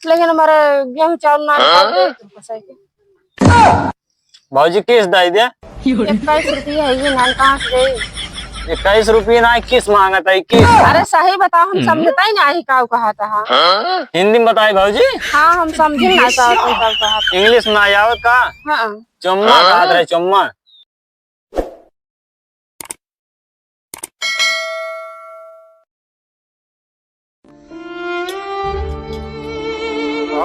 लेकिन हमारे गेहूं चावल ना पैसे के भाजी किस दाई दे 21 रुपये है ये नान कहाँ से गई। 21 रुपये ना 21 मांगा था 21। अरे सही बताओ हम समझता ही नहीं का कहा था। हिंदी में बताई भाजी। हाँ हम समझे ना का कहा। इंग्लिश में आवत का हाँ चम्मा कहा रहे चम्मा।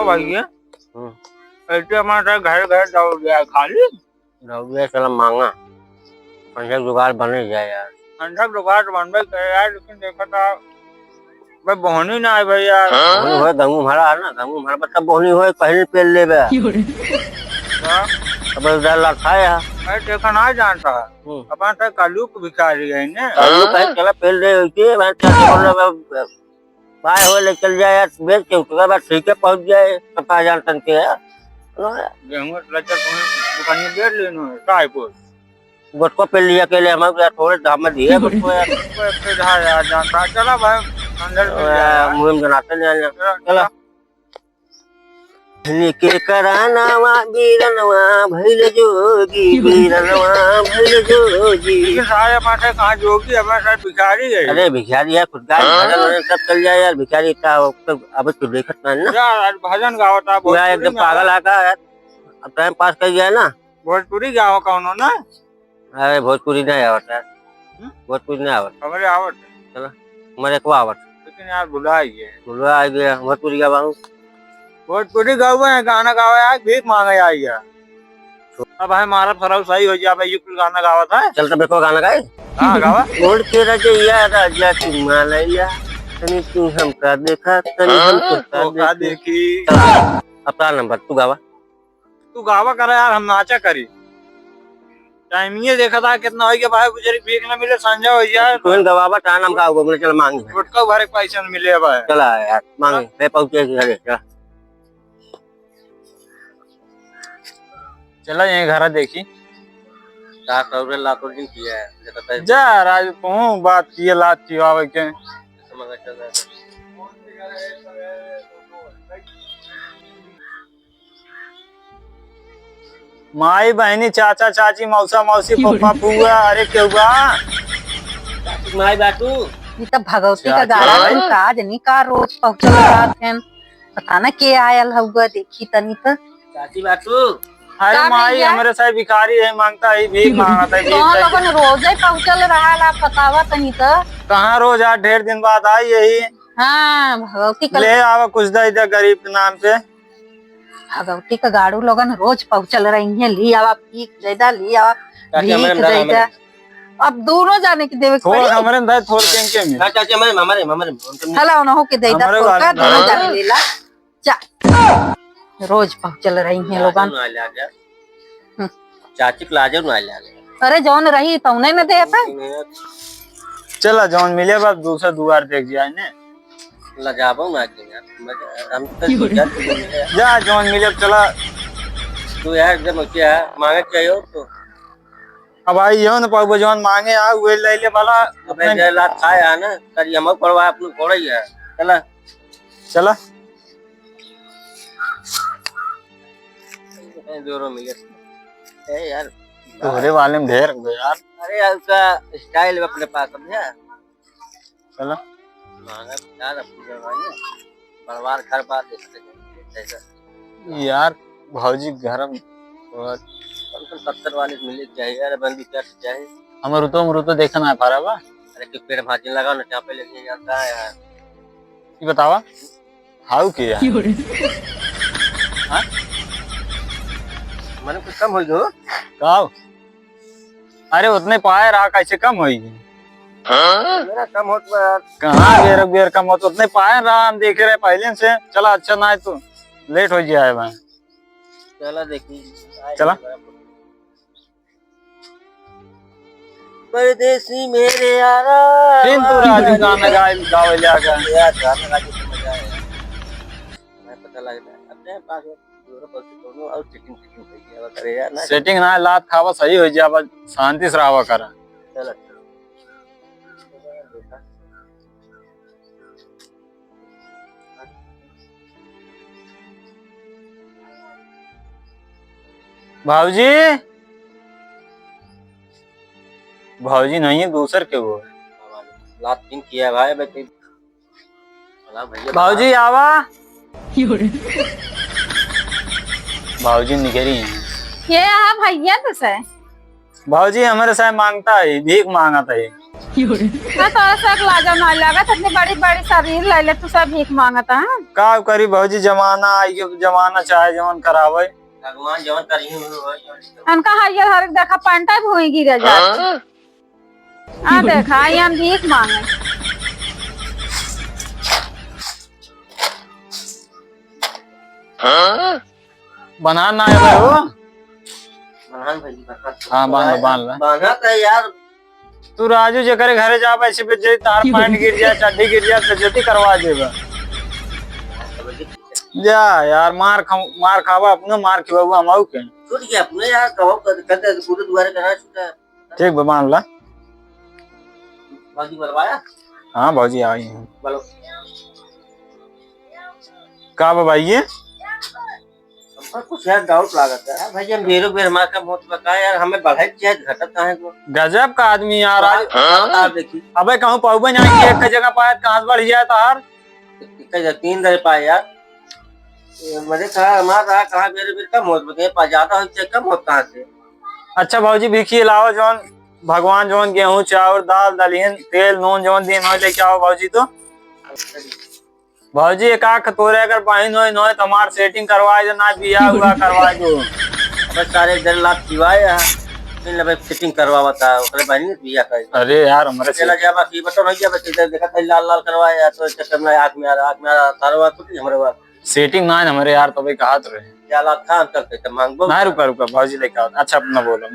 भैया ऐसे हमारा घर घर दौड़ गया खाली दौड़ गया चला मांगा पंजा जुगाड़ बने जाए यार। ठंडक जुगाड़ बनबे करे यार लेकिन देखा था भाई बोहनी ना है भाई यार। बोहनी होए गंगू भरा है ना गंगू भरा बच्चा बोहनी होए पहले पेल ले बे अब उधर लखाया मैं देखा ना जानता अपन से कलू को भिखारी है ने कलू कहे चला पेल दे के मैं क्या बोल पाए हो ले चल जाए यार बेच के उसके बाद ठीक है पहुंच जाए 50,000 टन के है गेहूं लचर दुकान में बेच लेनो है रायपुर गोटको पेल लिया के लिए हम थोड़े दाम में दिए गोटको यार यार जानता चला भाई अंदर मुहिम जनाते नहीं चला के करानावा वीरनवा भइल जोगी वीरनवा भइल जोगी सारे माथे कहाँ जोगी हमारे साथ भिखारी है। अरे भिखारी है खुद गाय भजन सब चल जाए यार भिखारी इतना अब तो देखत नहीं ना यार भजन गावता पूरा एकदम पागल आका यार अब टाइम पास कर गया ना। भोजपुरी गावा कौन ना अरे भोजपुरी नहीं आवत यार भोजपुरी नहीं आवत हमारे आवत चला हमारे को आवत लेकिन यार भुला भूलवा आ गया भोजपुरी का बाबू भोजपुरी गावे है गाना गावे यार भीख मांगे आई यार अब भाई मारा फराव सही हो गया भाई युक्त गाना गावा था चल तो देखो गाना गाए हाँ गावा उड़ के रजैया राजा हिमालया तनी तू हमका देखा तनी हमका देखी अपना नंबर तू गावा करे यार हम नाचा करी टाइमिंग देखा था कितना हो गया भाई गुजरी भीख ना मिले संजा हो यार तू गवावा टा नाम का बोले चल मांगे गुटका भरे पैसे न मिले भाई चला यार मांगे मैं पहुंचे घरे चला चला यही घर देखी 400 लाखों दिन किया है जा राज कहूँ बात किए लात की आवे के माई बहनी चाचा चाची मौसा मौसी पप्पा बुआ अरे क्यों बा माई बाटू ये तो भगवती का गारा काज नहीं का रोज पहुंचल रात है पता ना के आयल होगा देखी तनी तो चाची बाटू अरे माई हमारे साथ भिखारी है मांगता है भीख मांगता है तो लोगन रोज ही पहुंचल रहा ला बतावा तनी तो कहाँ रोज आज ढेर दिन बाद आई यही हाँ भगवती का ले आवा कुछ दे दे गरीब के नाम पे भगवती का गाड़ू लोगन रोज पहुंचल रही है ली आवा भीख देदा ली आवा भीख देदा अब दोनों जाने की देवे थोड़ हमारे अंदर थोड़ के में चाची हमारे हला ना हो के देदा का दोनों जाने लेला जा रोज पहुंचल रही है लोगन चाची प्लाजो ना ले अरे जौन रही तो उन्हें न दे पे चला जौन मिले बस दूसरा दुआर देख जाए ने लजाबो ना कि यार हम तो जा जौन मिले चला तू यार एकदम क्या मांगे चाहिए तो अब आई यो न पाऊ जौन मांगे आ वे ले ले वाला अपने जे लात खाया ना करी हम पड़वा अपने कोड़ई है चला चला जोरो मिले ए यार तोरे वाले में ढेर हो यार अरे यार उसका स्टाइल अपने पास समझा चला मांगा यार अपनी जगह परिवार घर बात देखते यार भौजी घर में 70 वाले मिले चाहिए यार बंदी कर चाहिए हम रुतो देखना है पारा बा अरे कि पेड़ भाजी लगाओ ना चापे लेके जाता है यार ये बतावा हाउ के यार हां मैंने कुछ कम हो जो काव अरे उतने पाए रहा कैसे कम होई मेरा कम हो तो यार कहाँ बेर कम हो तो उतने पाए रहा हम देखे रहे पहले से चला अच्छा ना है तो लेट हो जाए भाई चला देखी चला परदेसी मेरे यारा फिर तू राजू गाना गावे ले आगा यार गाना गा के मजा आया मैं पता लग रहा है अपने पास दोनों और सेटिंग सेटिंग ना लात खावा सही हो जाए शांति से रहा करा चल भाऊजी भाऊजी नहीं है, दूसर के वो है। लात दिन किया भाई बेटे भैया भाऊजी आवा भाऊजी निकली हैं। ये भैया तो से भाऊजी हमारे साथ मांगता है, भीख मांगा था ये। मैं तो ऐसा लाजा ना लगा इतनी बड़ी बड़ी शरीर ले ले तू सब भीख मांगता है। का करी भाऊजी, जमाना आई जमाना चाहे जवन करावे। भगवान जवन करी अनका हाइया हर देखा पंटा भूई गिर जा आ देखा ये हम भीख मांगे। बना ना है भाई वो। महान भैया हाँ बांध ला। बांधा था यार। तू राजू जे करे घरे जा ऐसे पे जे तार पैंट गिर जाए, चड्डी गिर जाए, बेइज्जती करवा देगा। जा यार मार खावा अपने, मार खिलाऊ हम आऊ के। छूट गया अपने यार, कहो कहते पूरे द्वारे करना छूटा। ठीक बांध ला। बाजी बलवाया। हाँ भाजी आई हैं। बोलो का बताइए। हमको कुछ यार डाउट लागत है भाई, हम बेरो बेर हमारा का बहुत बताया यार, हमें बढ़ाई चाहे घटत काहे को। गजब का आदमी यार आज। आप देखिए अबे कहूँ पाऊ जाए एक जगह पाया कहाँ से बढ़ जाए तार। 3 दर पाए यार। मैंने कहा हमारा कहा बेरो बेर कम होत बताइए, पा ज्यादा हो चाहे कम होत कहाँ से। अच्छा भाजी भीखी लाओ जौन भगवान जौन गेहूं चावल दाल दलिहन तेल नून जौन दिन हो लेके आओ भाजी। तो भाजी एक आख तोरे अगर बहन हो तुम्हार सेटिंग करवाए दो ना, बिया हुआ करवाए दो। बस सारे 1.5 लाख सिवाय फिर भाई फिटिंग करवा बता ओकरे बहनी बिया कर। अरे यार हमारे चला जा बस ये बतो नहीं जा बस इधर देखा था लाल लाल करवाया तो चक्कर में आंख में तारवा कुछ हमारे बात सेटिंग ना है हमारे यार। तो भाई कहा तो रहे 4 लाख था हम करते थे मांगबो ना। रुका भाजी लेके आओ। अच्छा अपना बोलो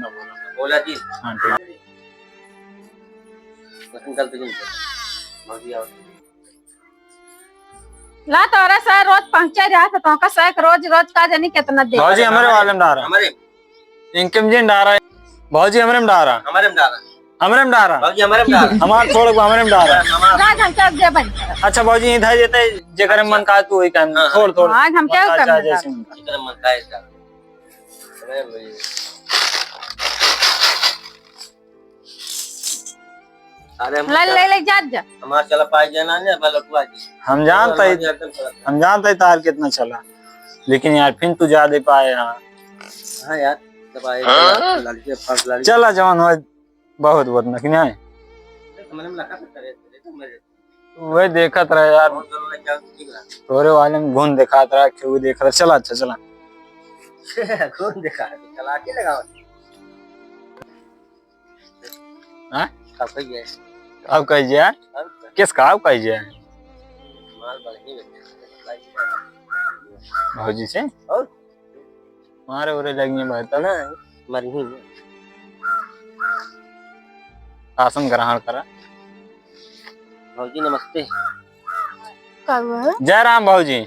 बोला जी। हाँ ठीक। गलती नहीं भाजी आओ ला तोरा से रोज पहुंचा जाता तो का सैक रोज का जानी कितना दे। भाजी हमारे वाले में डारा, हमारे इनकम जिन डारा भाजी हमारे में डारा, हमारे में डाला हमारे में डारा भाजी, हमारे में डाला हमार छोड़ हमारे में डारा। आज हम क्या दे बन। अच्छा भाजी इधर जेते जे करे मन का तू वही काम थोड़ आज हम क्या अच्छा, करना जैसे इधर मन का है अरे भाई अरे ले जा हमार चला पाए जाना है बलकुआ जी। हम जानते हैं तार कितना चला, लेकिन यार फिर तू जा दे पाए यहाँ। हाँ यार दबाए लड़के फंस लड़ी चला जवान हो बहुत नखनी है। मैंने लगा करे तो मेरे वही देखत रहे यार, बहुत जरूर लग जाओ ठीक ना। तोरे वाले में घुन दिखात रहा क्यों देख रहा। चला अच्छा चला कौन देखा है चला के लगाओ हां कब गए अब कह जाए किस का अब कह जाए माल बढ़ी भौजी से और मारे उरे लगने बैठा ना मरही में आसन ग्रहण करा। भौजी नमस्ते। कब जय राम भौजी।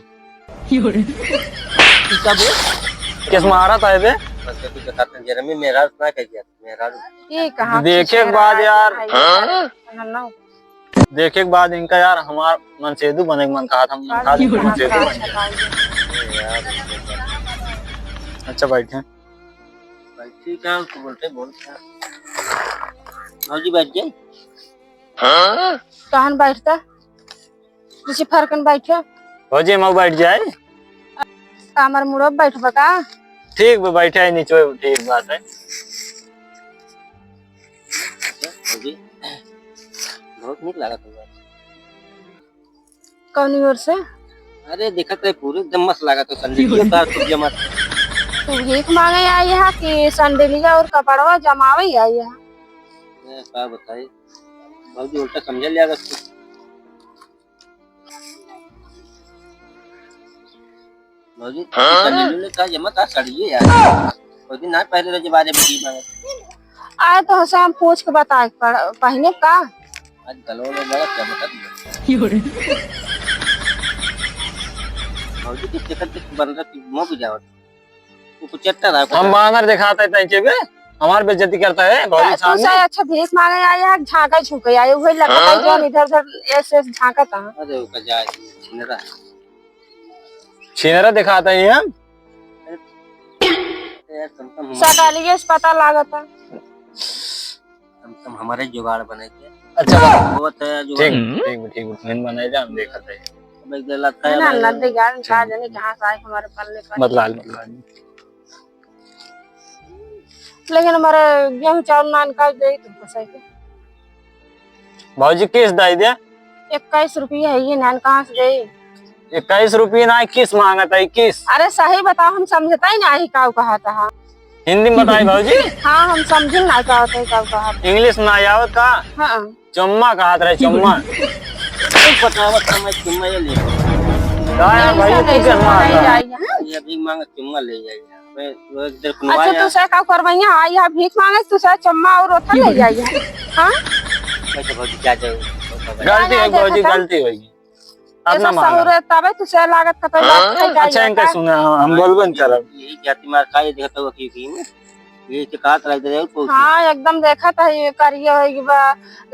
किस मारा था बे बस कुछ बताते हैं जरा मेरा सुना कह गया मेरा ये कहां देखे के बाद यार ना देखे के बाद इनका यार हमार मन सेदू बने मन कहा था मन खा मन सेदू बन गया। अच्छा बैठे ठीक है उसको बोलते भौजी बैठ जाए कहन बैठता किसी फरकन बैठे भौजी हम बैठ जाए हमार मुड़ो बैठबा का। ठीक बे बैठे है नीचे ठीक बात है। भौजी बहुत नीक लगा था कौन ओर से अरे देखा तो पूरे एकदम मस्त लगा तो संडे का तो जमा तू भीख मांगे आई है कि संडेलिया और कपड़वा जमावे आई है। क्या बताए भौजी उल्टा समझ लिया उसको। भौजी संडे का जमा था सड़िए यार कोई दिन ना पहले रोज बारे में की मांगे आए तो हसे हम पूछ के बता पहने का आज गलो में बड़ा क्या बता दिया भौजी किस चक्कर से बन रहा कि मुंह भी जाओ तू चट्टा रहा हम बानर दिखाते हैं के बे हमार बेइज्जती करता है भौजी तू सामने। से अच्छा भीख मांगे आई है झांका झुके आई वही लगता है जो हम इधर उधर ऐसे झांकता है। अरे वो का जाए छिनरा छिनरा दिखाता है हम यार तुम सकालिए से पता लागत है। तुम हमारे जुगाड़ बने के अच्छा बहुत है ठीक जुगाड़ ठीक मैंने बनाए जा हम देखा था अब एक लगता है ना है नदी गाड़ कहा जाने कहाँ से आए हमारे पल्ले पर। मतलब लेकिन हमारे गेहूं चावल नान का दे तुमको सही के भाजी किस दाई दिया 21 रुपये है ये नान कहाँ से दे। 21 रुपये ना 21 मांगा था 21 अरे सही बताओ हम समझता ही नहीं का कहा था। हिंदी में बताई भाजी हाँ हम समझ ना का होता है कहा। इंग्लिश ना आवत का हाँ चम्मा कहा था चम्मा पता समय चुम्मा ये ले यार भाई तू क्या मांगा ये भी मांग चुम्मा ले जाएगा मैं वो इधर अच्छा खुनवाया तू से का करवैया आई है भीख मांगे तू से चम्मा और ओथा ले जाइए। हाँ कैसे भाजी क्या जाओ गलती है भाजी गलती होगी अपना ऐसा मांगा सहूर तबे तू से लागत का तो अच्छा इनका सुना हम बोलबन करब यही जाति मार का ये देखता हुआ की में ये तो कहा तरह दे तो हाँ एकदम देखा था ये करिया होगी बा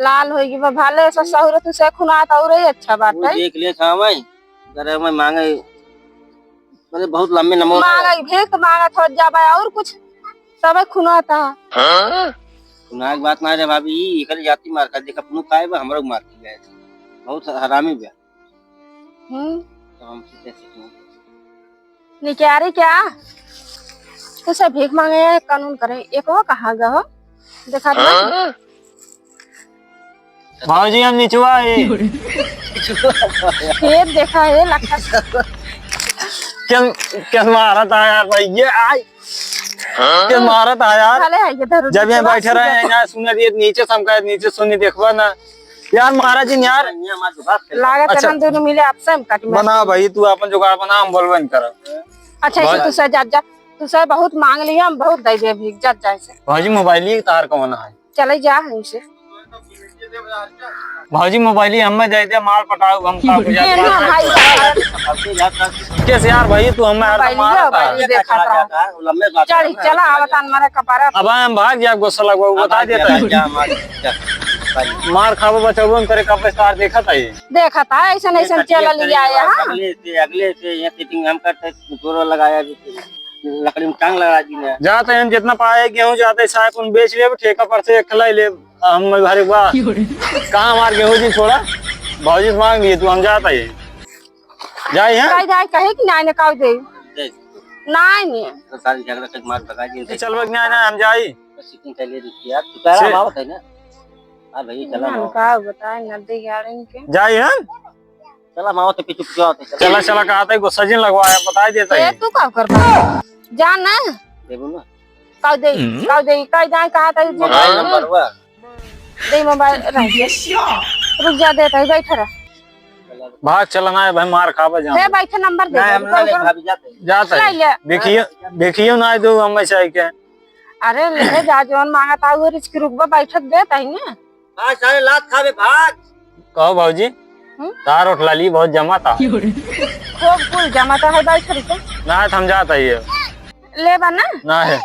लाल होगी बा भाले ऐसा सहूर तू से खुना था और अच्छा बात वो है। देख ले खावे करे मैं मांगे मतलब बहुत लंबे नंबर मांगा भीख मांगा थोड़ा जाबा और कुछ तबे खुना था। सुना एक बात ना रे भाभी ये कल जाति मार का देख अपनो काहे बा हमरो मार के गए बहुत हरामी बा तो हम कैसे सीखेंगे निक्यारी क्या तू से भीख मांगे कानून करे एक वो कहाँ गए हो देखा था भाजी हम निचवा है खेत देखा है लगता क्या मारा था यार भाई ये आई क्या मारा था यार भले है इधर जब यहाँ बैठे रहे हैं यहाँ सुने दिए नीचे समका नीचे सुनी देखवा ना यार महाराज जी यार अन्य मार दुकान से लागत अच्छा। है दोनों मिले आपसे हम कट में। बना भाई तू अपन जुगाड़ बना हम बोलबन कर अच्छा इसे तू से जा तू से बहुत मांग लिया हम बहुत दे दे भीख जा जाए से भाजी मोबाइल ही तार कौन है चले जा हमसे भाजी मोबाइल ही हमें दे दे माल पटाओ हम का हो ये ना भाई सबसे ज्यादा कैसे यार भाई तू हमें हर मारा था मोबाइल देखा था लंबे बात चल चला आवतान मारे कपारा अब हम भाग जा गुस्सा लगवा बता देता है जा मार मार खाबो बचाबो करे कब स्टार देखा था ये देखा था ऐसा ऐसा चल लिया आया हां अगले से ये फिटिंग हम करते जोरो लगाया लकड़ी में टांग लगा दी ने जाते हैं जितना पाए गेहूं जाते साहब उन बेच ले ठेका पर से खिलाई ले हम घर बा कहां मार गेहूं जी छोड़ा भौजी से मांग लिए तू हम जाता है जाए हैं काई दाई कहे कि नाई ने काउ दे नाई ने तो सारी झगड़ा तक मार लगा दी चल बग ना हम जाई सीटिंग कर ले दी यार तू कह रहा बात है ना हां भाई चला हम का बताए नदी गाड़ी के जाए हैं चला माओ तो पीछे पीछे होते चला चला कहता है गुस्सा जिन लगवाया बता देता ए है तू का कर जा ना देखो ना काउ दे काई दाई कहा था मोबाइल नंबर हुआ दे मोबाइल रुक जा देता है बैठ रहा भाग चलना है भाई मार खाबा जा दे बैठ नंबर दे नहीं हम ना ले भाभी जाते जाता ले है ले देखिए देखिए ना दो हम चाहे के अरे ले जा जोन मांगा था वो रिस्क रुकबा बैठक देता है ना हां सारे लात खावे भाग कहो भाजी तार उठला ली बहुत जमा था खूब कुल जमा था है बैठ रही ना हम जाता है ये ले बना ना है